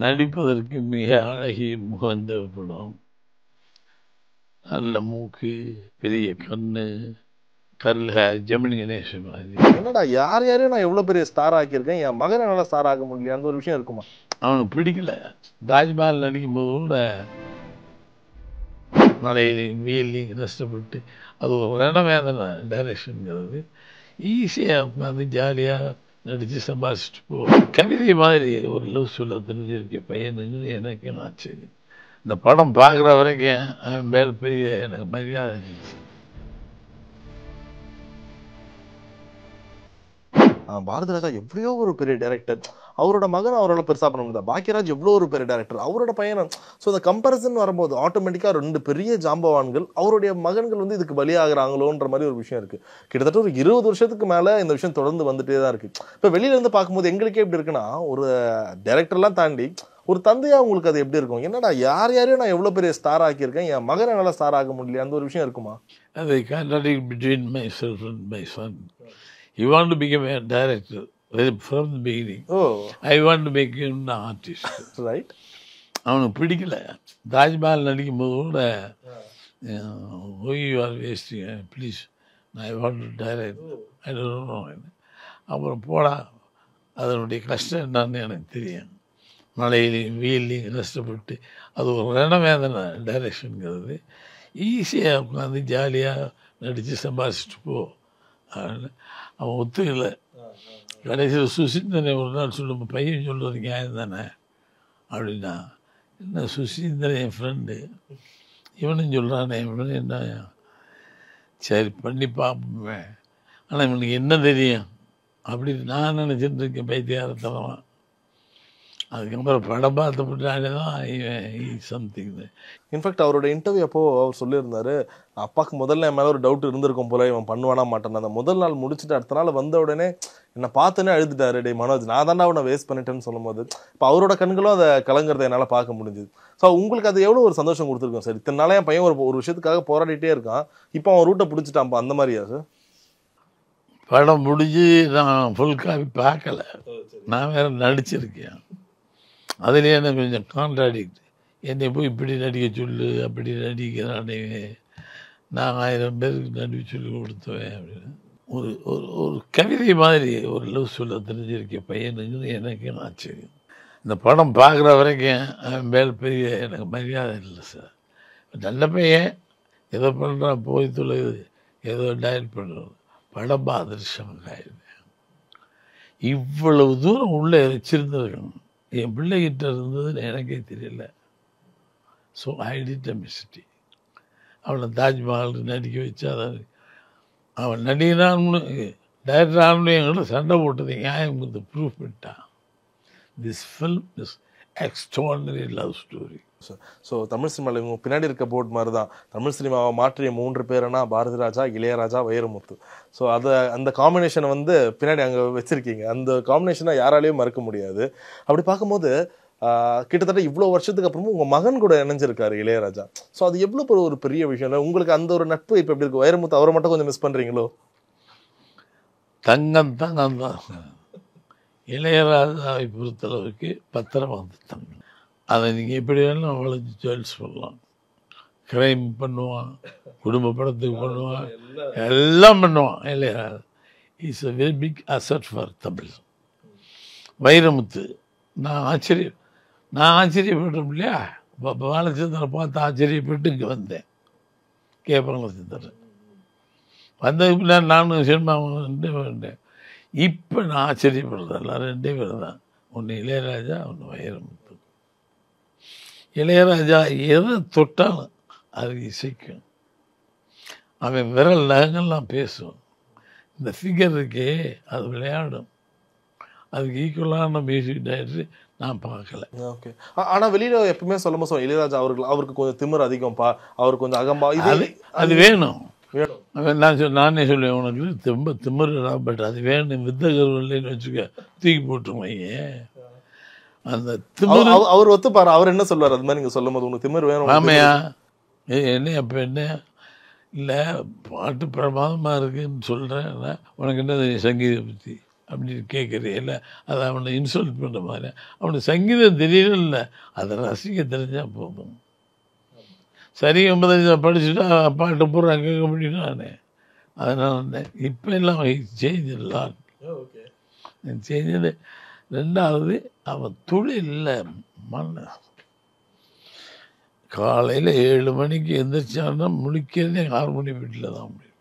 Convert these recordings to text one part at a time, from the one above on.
நடிப்பதற்கு மிக அழகிய முகந்த படம். நல்ல மூக்கு, பெரிய கண்ணு, கருள் ஜெமினி கணேசன் மாதிரி. என்னடா யாரையும் நான் எவ்வளவு பெரிய ஸ்டார் ஆக்கியிருக்கேன், என் மகனை நல்லா ஸ்டார் ஆக முடியல, அந்த ஒரு விஷயம் இருக்குமா? அவனுக்கு பிடிக்கல. தாஜ்மஹால் நடிக்கும் போது கூட மழையிலையும் வெயிலையும் கஷ்டப்பட்டு அது ஒரு ரணவேதனை டைரக்ஷனுங்கிறது. ஈஸியாக உட்காந்து ஜாலியாக நடித்து சம்பாதிச்சுட்டு போ. கவிதை மாதிரி ஒரு லவ் சொல்ல தெரிஞ்சிருக்க பையனுங்க எனக்கு ஆச்சரியம். இந்த படம் பார்க்குற வரைக்கும் அவன் மேல் பெரிய எனக்கு மரியாதை இருந்துச்சு. பாரதி ராஜா எவ்வளோ ஒரு பெரிய டைரக்டர், அவரோட மகன் அவரோட பெருசா பண்ண முடியாது. பாக்கியராஜ் எவ்வளோ ஒரு பெரிய டைரக்டர், அவரோட பையன். ஸோ இந்த கம்பேரிசன் வரும்போது ஆட்டோமேட்டிக்காக ரெண்டு பெரிய ஜாம்பவான்கள் அவருடைய மகன்கள் வந்து இதுக்கு பலியாகிறாங்களோன்ற மாதிரி ஒரு விஷயம் இருக்கு. கிட்டத்தட்ட ஒரு 20 வருஷத்துக்கு மேல இந்த விஷயம் தொடர்ந்து வந்துட்டே தான் இருக்கு. இப்போ வெளியில இருந்து பார்க்கும்போது எங்களுக்கே எப்படி இருக்குன்னா, ஒரு டைரக்டர்லாம் தாண்டி ஒரு தந்தையா உங்களுக்கு அது எப்படி இருக்கும்? என்னடா யாரையும் நான் எவ்வளவு பெரிய ஸ்டார் ஆக்கியிருக்கேன், என் மகனை நல்லா ஸ்டார் ஆக முடியல, அந்த ஒரு விஷயம் இருக்குமா? அதை contradict between myself and my son. He want to become a director from the beginning. Oh, I want to make him an artist. right. அவனுக்கு பிடிக்கல. தாஜ்மஹால் நடிக்கும் போது கூட you are wasting, please, I want to direct. I don't know. அப்புறம் போடா, அதனுடைய கஷ்டம் என்னன்னு எனக்கு தெரியும். மழையிலையும் வெயிலையும் கஷ்டப்பட்டு அது ஒரு ரணவேதனை டைரக்ஷனுங்கிறது. ஈஸியாக உட்காந்து ஜாலியாக நடித்து சம்பாதிச்சுட்டு போ. அவன் ஒத்துக்கலை. கடைசியில் சுசீந்திரனை ஒரு நாள் சொல்லும், பையன் சொல்கிறது நியாயம் தானே அப்படின்னா, என்ன சுசீந்திரன் என் ஃப்ரெண்டு, இவனும் சொல்கிறானே, இவனு என்ன, சரி பண்ணி பார்ப்போமே, ஆனால் இவனுக்கு என்ன தெரியும் அப்படின்னு நான் நினச்சிட்டு இருக்கேன் பைத்தியாரத்தனமாக. அதுக்கப்புறம் படம் பார்த்தப்பட்டாலே தான் சம்திங். இன்ஃபேக்ட் அவரோட இன்டர்வியூ அப்போ அவர் சொல்லியிருந்தாரு, அப்பாவுக்கு முதல்ல என் மேலே ஒரு டவுட் இருந்திருக்கும் போல, இவன் பண்ணுவானா மாட்டான். அந்த முதல் நாள் முடிச்சுட்டு அடுத்த நாள் வந்த உடனே என்னை பார்த்தோன்னே அழுதுட்டாரு, டே மனோஜ் நான் தாண்டா அவனை வேஸ்ட் பண்ணிட்டேன்னு சொல்லும் போது இப்போ அவரோட கண்களும் அதை கலங்கிறத என்னால் பார்க்க முடிஞ்சுது. ஸோ உங்களுக்கு அது எவ்வளோ ஒரு சந்தோஷம் கொடுத்துருக்கோம் சார்? இத்தனை நாளே என் பையன் ஒரு விஷயத்துக்காக போராடிட்டே இருக்கான், இப்போ அவன் ரூட்டை பிடிச்சிட்டான்ப்பா, அந்த மாதிரியா சார்? படம் முடிஞ்சு நான் ஃபுல் காப்பி பார்க்கல, நான் வேற நடிச்சிருக்கேன். அதுலேயே எனக்கு கொஞ்சம் கான்ட்ராடிக்ட். என்னை போய் இப்படி நடிக்க சொல்லு, அப்படி நடிக்கிறானே, நான் 1000 பேருக்கு நடிக்க சொல்லி கொடுத்துவேன் அப்படின்னு. ஒரு ஒரு கவிதை மாதிரி ஒரு லவ் சொல்ல தெரிஞ்சிருக்க பையனுங்க எனக்கு ஆச்சரியம். இந்த படம் பார்க்குற வரைக்கும் அவன் மேல் பெரிய எனக்கு மரியாதை இல்லை சார். நல்ல பையன், எதை பண்ணுறான், போய் தொலைது, ஏதோ டயட் பண்ணுறது, படம் அதிர்ஷ்டம் ஆயிடுது. இவ்வளவு தூரம் உள்ளே வச்சிருந்துருக்கணும். என் பிள்ளைகிட்ட இருந்ததுன்னு எனக்கே தெரியல. So I did a mistake. அவனை தாஜ்மஹால் நடிக்க வச்சு அதை அவன் நடிகனான்னு டைரக்டரானு என்கிட்ட சண்டை போட்டது நியாயம் கொடுத்து ப்ரூஃப் பண்ணிட்டான். This film is extraordinary love story. So Tamil சினிமாவில் இவங்க பின்னாடி இருக்க போர்ட் மாதிரி தான் தமிழ் சினிமாவை மாற்றிய 3 பேருனா பாரதி ராஜா, இளையராஜா, வைரமுத்து. ஸோ அந்த காம்பினேஷனை வந்து பின்னாடி அங்கே வச்சுருக்கீங்க. அந்த காம்பினேஷனை யாராலையும் மறக்க முடியாது. அப்படி பார்க்கும்போது கிட்டத்தட்ட இவ்வளோ வருஷத்துக்கு அப்புறமும் உங்கள் மகன் கூட இணைஞ்சிருக்காரு இளையராஜா. ஸோ அது எவ்வளோ ஒரு பெரிய விஷயம் இல்லை உங்களுக்கு? அந்த ஒரு நட்பு இப்போ எப்படி இருக்கு? வைரமுத்து அவரை மட்டும் கொஞ்சம் மிஸ் பண்ணுறீங்களோ? தங்கம் தான். இளையராஜாவை பொறுத்தளவுக்கு பத்திரமா தங்கம். அதை நீங்கள் எப்படி வேணும் அவளுக்கு ஜுவல்ஸ் பண்ணலாம். கிரைம் பண்ணுவான், குடும்ப படத்துக்கு பண்ணுவான், எல்லாம் பண்ணுவான். Ilaiyaraaja is a very big asset for Tamil. Vairamuthu நான் ஆச்சரியப்பட்டேன் இல்லையா, பாலச்சந்திரனை பார்த்து ஆச்சரியப்பட்டு இங்கே வந்தேன். பாலச்சந்திரன் வந்ததுக்கு பின்னாடி நானும் சினிமா வந்தேன். இப்போ நான் ஆச்சரியப்படுறதில்ல, 2 பேர் தான், ஒன்று இளையராஜா, ஒன்று வைரமுத்து. இளையராஜா எதை தொட்டாலும் அது இசைக்கும். அவன் விரல் நகங்கள்லாம் பேசும். இந்த ஃபிகர் இருக்கே அது விளையாடும். அதுக்கு ஈக்குவலான மியூசிக் டைரக்டர் நான் பார்க்கல. ஓகே. ஆனால் வெளியில் எப்பவுமே சொல்லும்போது இளையராஜா அவருக்கு கொஞ்சம் திமிர் அதிகம்ப்பா, அவர் கொஞ்சம் அகம்பா, அது வேணும். நானே சொல்லுவேன், உனக்கு ரொம்ப திமிருடா, பட் அது வேணும். வித்தகர் இல்லைன்னு வச்சுக்க, தூக்கி போட்டுருவாங்க. அந்த திமிர் அவர் ஒத்துப்பாரு. அவர் என்ன சொல்வார் அது மாதிரி நீங்கள் சொல்லும் போது, உனக்கு திமிர் வேணும்? ஆமையா என்ன அப்போ என்ன இல்லை, பாட்டு பிரமாதமாக இருக்குன்னு சொல்கிறேன். உனக்கு என்ன சங்கீதத்தை பற்றி அப்படின்னு கேட்குறேன். இல்லை அதை அவனை இன்சல்ட் பண்ணுற மாதிரி. அவனுக்கு சங்கீதம் தெரியல, அதை ரசிக்க தெரிஞ்சால் போதும். சரி 85 படிச்சுட்டா பாட்டு பூரா கேட்க முடியும் நான். அதனால இப்போ எல்லாம் செய்திடலாம் செஞ்சது. ரெண்டாவது அவன் தொழிலில் மண்ண காலையில் 7 மணிக்கு எந்திரிச்சான்னா முழிக்கிறதே 6 மணி வீட்டில் தான் முடியும்.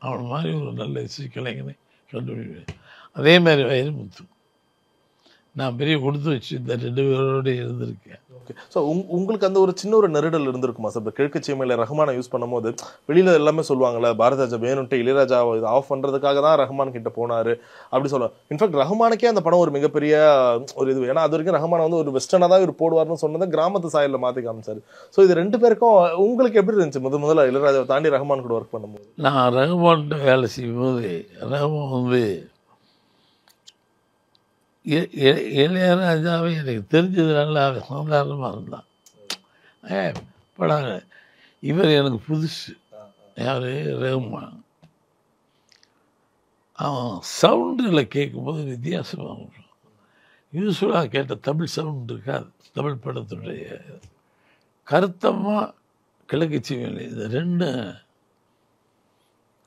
அவன் மாதிரி ஒரு நல்ல இசைக்கலைஞனை கண்டுபிடிப்பேன். அதே மாதிரி வைரமுத்து நான் பெரிய கொடுத்து வச்சு இந்த 2 பேரோடு இருந்திருக்கேன். ஓகே. ஸோ உங்களுக்கு அந்த ஒரு சின்ன ஒரு நெருடல் இருந்திருக்குமா சார்? இப்போ கிழக்கு சீமையில் ரஹ்மானை யூஸ் பண்ணும்போது வெளியில் எல்லாமே சொல்லுவாங்கள்ல, பாரதிராஜா வேணுன்ட்டு இளையராஜா இது ஆஃப் பண்ணுறதுக்காக தான் ரஹ்மான் கிட்ட போனார் அப்படி சொல்லுவாங்க. இன்ஃபேக்ட் ரஹ்மானுக்கே அந்த படம் ஒரு மிகப்பெரிய ஒரு இது. ஏன்னா அது வரைக்கும் ரஹ்மான் வந்து ஒரு வெஸ்டர்னாக தான் இவர் போடுவார்னு சொன்னதை கிராமத்து சாயலில் மாற்றி காமிச்சார். ஸோ இது 2 பேருக்கும் உங்களுக்கு எப்படி இருந்துச்சு முதல்ல இளையராஜாவை தாண்டி ரஹ்மான் கூட ஒர்க் பண்ணும்போது? நான் ரஹ்மான்கிட்ட வேலை செய்யும்போது ரஹ்மான் வந்து இளையராஜாவை எனக்கு தெரிஞ்சதுனால அவன் சாதாரணமாக இருந்தான். படாங்க இவர் எனக்கு புதுசு. யார்? ரஹ்மான். அவன் சவுண்டில் கேட்கும்போது வித்தியாசமாக இருக்கும். யூஸ்வலாக கேட்ட தமிழ் சவுண்ட் இருக்காது. தமிழ் படத்துடைய கருத்தமாக கிழக்கு சீமையில் இது 2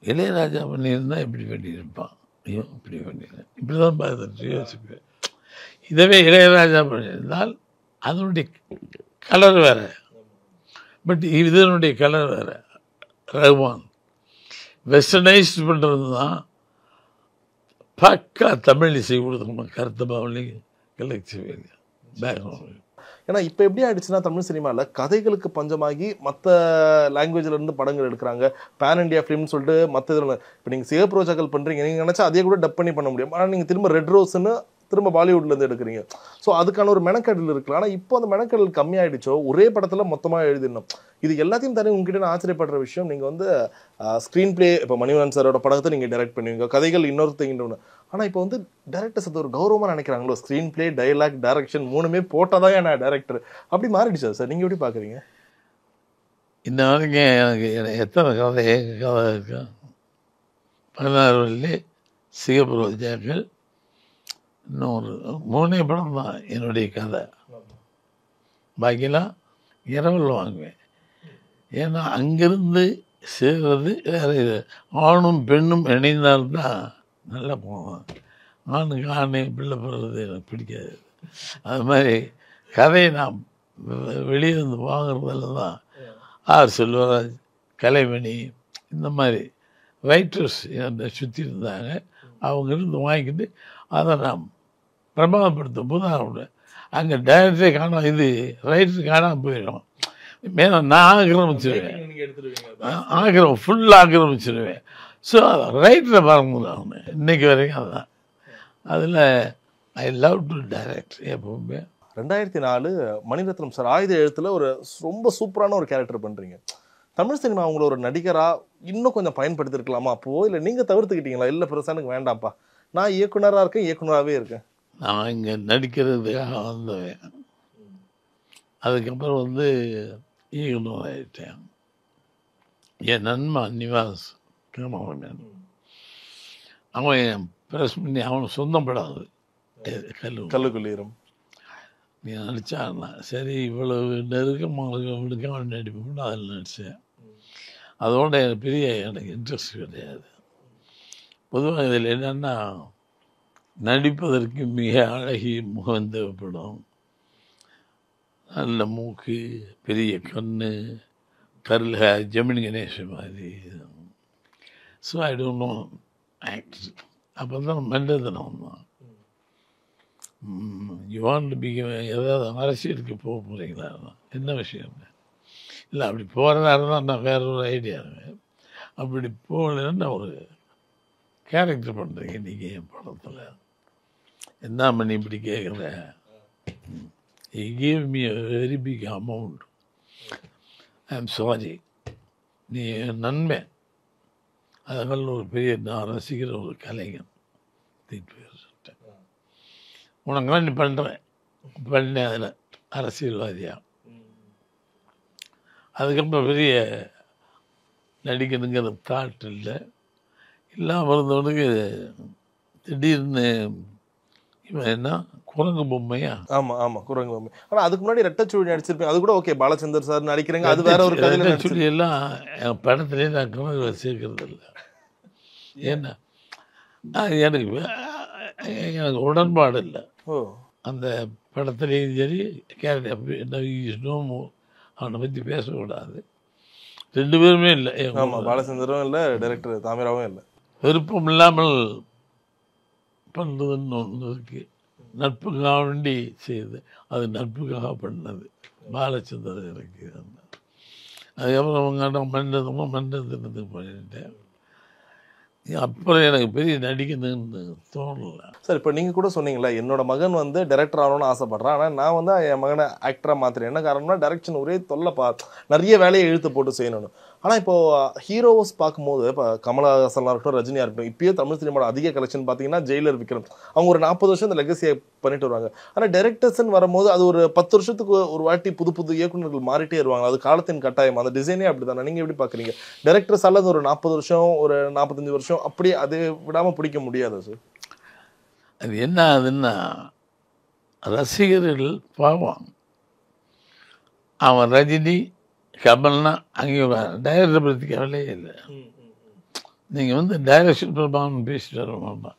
இளையராஜா பண்ணியிருந்தால் இப்படி பண்ணியிருப்பான். ஐயோ இப்படி பண்ணியிருந்தேன் இப்படி தான் பார்த்துட்டு யோசிப்பேன். இதவே இளையராஜா பண்ணியிருந்தால் அதனுடைய கலர் வேறு, பட் இதனுடைய கலர் வேறு. ரஹ்மான் வெஸ்டர்னைஸ்ட் பண்ணுறது தான் பக்கா தமிழ் இசை கொடுக்கணும். கருத்து பவனி கிழக்கு பேக்ரவுண்ட். ஏன்னா இப்போ எப்படி ஆயிடுச்சுன்னா தமிழ் சினிமாவில் கதைகளுக்கு பஞ்சமாகி மற்ற லாங்குவேஜில் இருந்து படங்கள் எடுக்கிறாங்க. பேன் இண்டியா ஃபிலிம்னு சொல்லிட்டு மற்ற இதில் இப்போ நீங்கள் சிவப்பு ரோஜாக்கள் பண்ணுறீங்க, நீங்கள் நினச்சா அதே கூட டப் பண்ணி பண்ண முடியும். ஆனால் நீங்கள் திரும்ப ரெட் ரோஸ்ன்னு திரும்ப பாலிவுட்லேருந்து எடுக்கிறீங்க. ஸோ அதுக்கான ஒரு மெனக்கடல் இருக்கலாம். ஆனால் இப்போ அந்த மெனக்கடல் கம்மியாயிடுச்சோ, ஒரே படத்தில் மொத்தமாக எழுதிடணும். இது எல்லாத்தையும் தானே உங்ககிட்ட நான் ஆச்சரியப்படுற விஷயம். நீங்கள் வந்து ஸ்க்ரீன் பிளே இப்போ மணிவண்ணன் சாரோட படத்தை நீங்கள் டைரக்ட் பண்ணுவீங்க, கதைகள் இன்னொருத்தங்க. ஆனால் இப்போ வந்து டேரக்டர்ஸ் அது ஒரு கௌரவமாக நினைக்கிறாங்களோ, ஸ்க்ரீன் பிளே, டைலாக், டைரக்ஷன் 3மே போட்டால் தான் நான் டேரக்டர் அப்படி மாறிடுச்சு சார். நீங்கள் எப்படி பார்க்குறீங்க? இந்த வரைக்கும் எனக்கு எத்தனை கதை இருக்கு? 16 வள்ளி, சிகப்பு ரோஜாக்கள், இன்னொரு 3 படம் தான் என்னுடைய கதை. பாக்கியெல்லாம் இரவல் வாங்குவேன். ஏன்னா அங்கிருந்து சேர்றது வேறு. இது ஆணும் பெண்ணும் இணைந்தால்தான் நல்லா போவேன். ஆணுக்கு ஆணை பிள்ளை போடுறது எனக்கு பிடிக்காது. அது மாதிரி கதையை நான் வெளியே இருந்து வாங்குறதில்ல தான். ஆர் செல்வராஜ், கலைமணி, இந்த மாதிரி ரைட்டர்ஸ் என்னை சுற்றி இருந்தாங்க. அவங்கிருந்து வாங்கிக்கிட்டு அதை நான் பிரமாதப்படுத்தும் போது அங்கே டைரக்டரே காணாம, இது ரைட்டர் காணாமல் போயிடும். மேலே நான் ஆக்கிரமிச்சிருவேன், ஃபுல்லாக ஆக்கிரமிச்சிருவேன். ஸோ ரைட்டரை பார்க்கும்போது அவனு இன்னைக்கு வரைக்கும் அதுதான். அதில் ஐ லவ் டு டைரக்ட் எப்பவுமே. 2004 மணிரத்னம் சார் ஆயுத எழுத்தில் ஒரு ரொம்ப சூப்பரான ஒரு கேரக்டர் பண்ணுறீங்க. தமிழ் சினிமா அவங்கள ஒரு நடிகராக இன்னும் கொஞ்சம் பயன்படுத்திருக்கலாமா அப்போது? இல்லை நீங்கள் தவிர்த்துக்கிட்டீங்களா? இல்லை பெருசாக எனக்கு வேண்டாம்ப்பா, நான் இயக்குனராக இருக்கேன், இயக்குனராகவே இருக்கேன், நான் இங்கே நடிக்கிறதுக்காக வந்தேன். அதுக்கப்புறம் வந்து இயக்குனர் ஆகிட்டேன். என் நண்பன் நிவாஸ் கேமராமேன், அவன் ப்ரெஸ் பண்ணி அவனுக்கு சொந்தம் படாது கல்லுக்குள்ளீரும் நீ நடித்தான்னா சரி, இவ்வளவு நெருக்கமாக அவன் நடிப்போம்னு அதில் நடித்தேன். அதோட எனக்கு பெரிய இன்ட்ரெஸ்ட் கிடையாது. பொதுவாக இதில் என்னென்னா நடிப்பதற்கு மிக அழகிய முகம் தேவைப்படும். நல்ல மூக்கு, பெரிய கண், கருள், ஜெமினி கணேசன் மாதிரி. So I don't know act. அப்போ தான் மண்டதனம் தான். யூ வாண்ட் டு பி, ஏதாவது அரசியலுக்கு போக போகிறீங்களா? என்ன விஷயம்? இல்லை அப்படி போகிறதா இருந்தால் நான் வேற ஒரு ஐடியா இருக்கேன். அப்படி போகலன்னா நான் ஒரு கேரக்டர் பண்ணுறீங்க நீங்கள் என் படத்தில். என்ன பண்ணி இப்படி கேட்குற? He gave me a very big amount. I am sorry. நீ நன்மை, அதனால ஒரு பெரிய நான் ரசிக்கிற ஒரு கலைஞன் உனக்கெல்லாம் நீ பண்ணுறேன் பண்ணேன். அதில் அரசியல்வாதியா அதுக்கப்புறம் பெரிய நடிக்கணுங்கிற தாட் இல்லை. இல்லாமல் இருந்தவனுக்கு திடீர்னு இவன் என்ன குரங்கு பொம்மையா? ஆமா ஆமா குரங்கு பொம்மை. ஆனா அதுக்கு முன்னாடி ரெட்டச்சுழி நடிச்சிருப்பேன், அது கூட ஓகே, பாலச்சந்தர் சார் நடிக்கிறீங்க, அது வேற ஒரு கதையில நடிச்சிருக்கீங்க. சொல்லி எல்லாம் என் படத்துலேயே நான் குரங்கு சேர்க்கறது இல்லை. ஏன்னா எனக்கு உடன்பாடு இல்லை. ஓ, அந்த படத்துலேயும் சரி கேரக்டர் அவனை பற்றி பேசக்கூடாது. 2 பேருமே இல்லை. ஆமா, பாலச்சந்தரும் இல்லை, டைரக்டர் தாமிராவும் இல்லை. விருப்பம் இல்லாமல் பண்ணுறதுன்னு ஒன்று இருக்கு. நட்புக்காக வேண்டி செய்யுது, அது நட்புக்காக பண்ணது பாலச்சந்தர் எனக்கு. அதுக்கப்புறம் அவங்க மன்றத்துக்கு பண்ணிட்டேன். அப்புறம் எனக்கு பெரிய நடிக்கணும்னு தோணலை. சார், இப்போ நீங்கள் கூட சொன்னீங்களா, என்னோட மகன் வந்து டைரக்டர் ஆகணும்னு ஆசைப்பட்றான், ஆனால் நான் வந்து என் மகனை ஆக்டராக மாற்றுறேன். என்ன காரணம்னா டைரக்ஷன் ஒரே தொல்லை, நிறைய வேலையை இழுத்து போட்டு செய்யணும்னு. ஆனால் இப்போது ஹீரோஸ் பார்க்கும்போது இப்போ கமலஹாசனாக இருக்கட்டும், ரஜினியாக இருக்கட்டும், இப்போயே தமிழ் சினிமாவோட அதிக கலெக்ஷன் பார்த்தீங்கன்னா ஜெயிலர் விக்ரம், அவங்க ஒரு 40 வருஷம் இந்த லெகசியை பண்ணிட்டு வருவாங்க. ஆனால் டைரக்டர்ஸ்ன்னு வரும்போது அது ஒரு 10 வருஷத்துக்கு ஒரு வாட்டி புது இயக்குநர்கள் மாறிட்டே வருவாங்க. அது காலத்தின் கட்டாயம், அந்த டிசைனே அப்படி தானே. நீங்கள் எப்படி பார்க்குறீங்க? டைரக்டர்ஸ் அல்லது ஒரு 40 வருஷம் ஒரு 45 வருஷம் அப்படி அது விடாமல் பிடிக்க முடியாது சார்? அது என்ன ஆகுதுன்னா, ரசிகர்கள் பாவம். அவன் ரஜினி கமல்னா அங்கே டைரக்டர் பற்றி கவலையே இல்லை. நீங்கள் வந்து டைரக்ஷன் பிரபாவம் பேசிட்டு வரமாட்டா,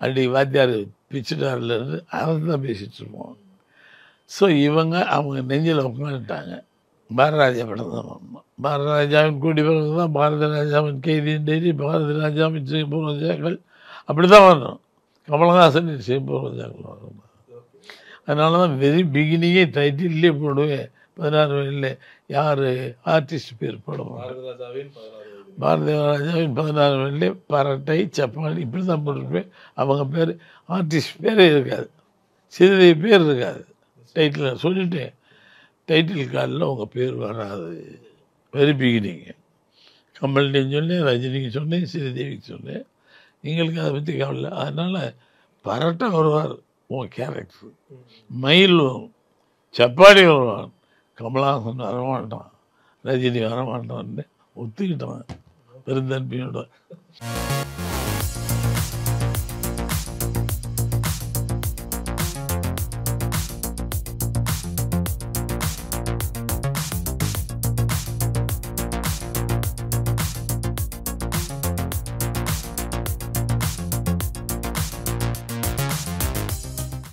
அடி வாத்தியார் பிச்சுட்டார்லேருந்து அதை தான் பேசிகிட்டு இருப்போம். ஸோ அவங்க நெஞ்சில் உட்காந்துட்டாங்க. பாரதிராஜா படம் தான் வரணும், பாரதிராஜாவின் கூடி பிறகு தான் பாரதிராஜாவின் கைதியின் டைரி, பாரதிராஜாவின் சிங்கப்பூர்வஜாக்கள், அப்படி தான் வரணும். கமலஹாசன் சிங்கப்பூர்வஜாக்கள் வரணும். அதனால தான் வெரி பிகினிங்கே டைட்டில்லே போடுவேன் 16 வயதில் யார் ஆர்டிஸ்ட் பேர் போடுவாங்க. பாரதிராஜாவின் 16 வயதிலே பரட்டை சப்பாளி இப்படி தான் போட்டிருப்பேன். அவங்க பேர் ஆர்டிஸ்ட் பேரே இருக்காது, சிறிய பேர் இருக்காது. டைட்டில் சொல்லிட்டேன், டைட்டில் கார்டில் உங்கள் பேர் வராது. வெரி பிகினிங்கு கமல்கிட்டையும் சொன்னேன், ரஜினிக்கு சொன்னேன், ஸ்ரீதேவிக்கு சொன்னேன். எங்களுக்கு அதை பற்றி கவலை. அதனால் பரட்டை வருவார் உங்கள் கேரக்டர், மயில் வரும், சப்பாடி வருவான், கமலஹாசன் வரமாட்டான், ரஜினி வரமாட்டான்னு ஒத்துக்கிட்டான் பெருந்தன்மையோட.